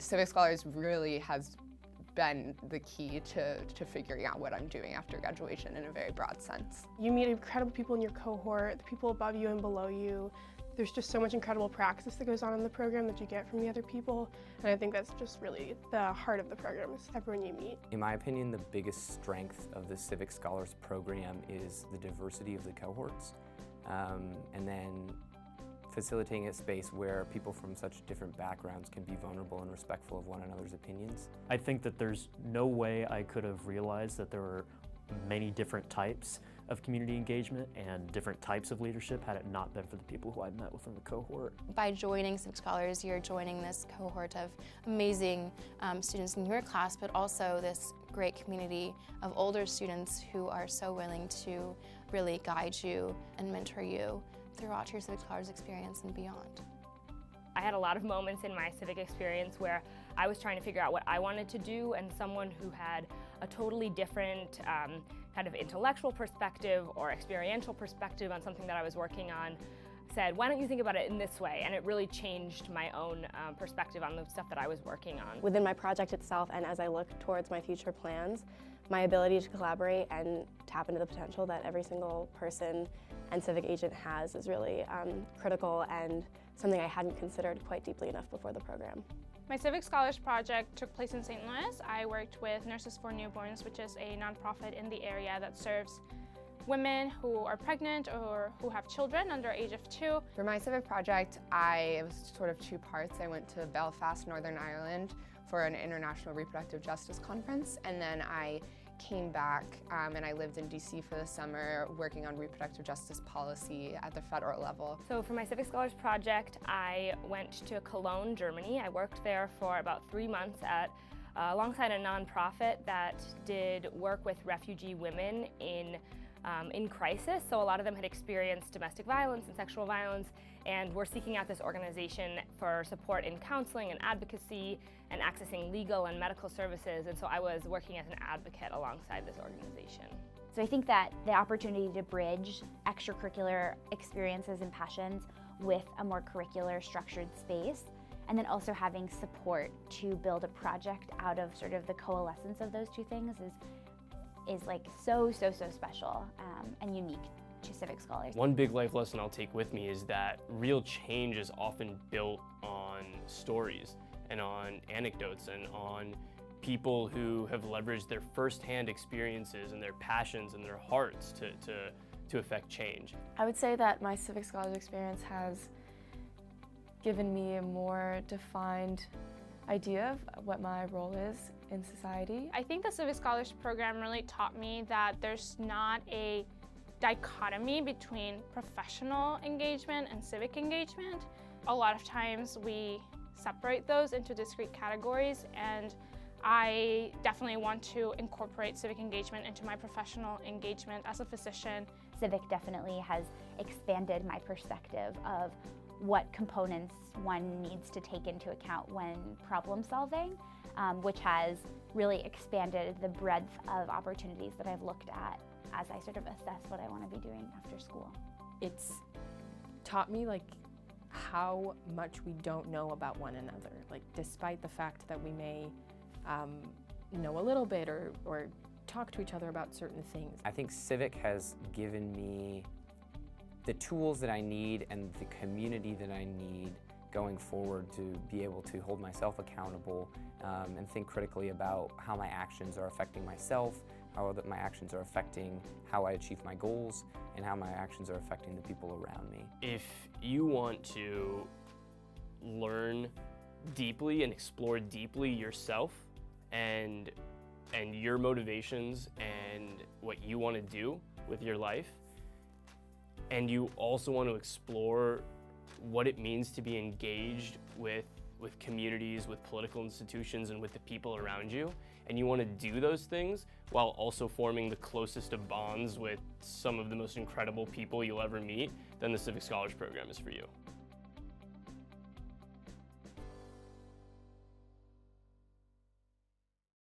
Civic Scholars really has been the key to figuring out what I'm doing after graduation in a very broad sense. You meet incredible people in your cohort, the people above you and below you. There's just so much incredible practice that goes on in the program that you get from the other people, and I think that's just really the heart of the program, is everyone you meet. In my opinion, the biggest strength of the Civic Scholars program is the diversity of the cohorts, and then facilitating a space where people from such different backgrounds can be vulnerable and respectful of one another's opinions. I think that there's no way I could have realized that there were many different types of community engagement and different types of leadership had it not been for the people who I met within the cohort. By joining Civic Scholars, you're joining this cohort of amazing students in your class, but also this great community of older students who are so willing to really guide you and mentor you throughout your Civic Scholars experience and beyond. I had a lot of moments in my civic experience where I was trying to figure out what I wanted to do, and someone who had a totally different kind of intellectual perspective or experiential perspective on something that I was working on said, why don't you think about it in this way? And it really changed my own perspective on the stuff that I was working on. Within my project itself, and as I look towards my future plans, my ability to collaborate and tap into the potential that every single person and civic agent has is really critical and something I hadn't considered quite deeply enough before the program. My Civic Scholars project took place in St. Louis. I worked with Nurses for Newborns, which is a nonprofit in the area that serves women who are pregnant or who have children under age of 2. For my civic project, it was sort of two parts. I went to Belfast, Northern Ireland for an international reproductive justice conference, and then I came back and I lived in DC for the summer working on reproductive justice policy at the federal level. So for my Civic Scholars project, I went to Cologne, Germany. I worked there for about 3 months alongside a nonprofit that did work with refugee women in crisis. So a lot of them had experienced domestic violence and sexual violence, and were seeking out this organization for support in counseling and advocacy and accessing legal and medical services. And so I was working as an advocate alongside this organization. So I think that the opportunity to bridge extracurricular experiences and passions with a more curricular structured space, and then also having support to build a project out of sort of the coalescence of those two things is like so special and unique to Civic Scholars. One big life lesson I'll take with me is that real change is often built on stories and on anecdotes and on people who have leveraged their firsthand experiences and their passions and their hearts to affect change. I would say that my Civic Scholars experience has given me a more defined idea of what my role is in society. I think the Civic Scholars program really taught me that there's not a dichotomy between professional engagement and civic engagement. A lot of times we separate those into discrete categories, and I definitely want to incorporate civic engagement into my professional engagement as a physician. Civic definitely has expanded my perspective of what components one needs to take into account when problem solving, which has really expanded the breadth of opportunities that I've looked at as I sort of assess what I want to be doing after school. It's taught me how much we don't know about one another, despite the fact that we may know a little bit or talk to each other about certain things. I think Civic has given me the tools that I need and the community that I need going forward to be able to hold myself accountable and think critically about how my actions are affecting myself, how my actions are affecting how I achieve my goals, and how my actions are affecting the people around me. If you want to learn deeply and explore deeply yourself and your motivations and what you want to do with your life, and you also want to explore what it means to be engaged with communities, with political institutions, and with the people around you, and you want to do those things while also forming the closest of bonds with some of the most incredible people you'll ever meet, then the Civic Scholars Program is for you.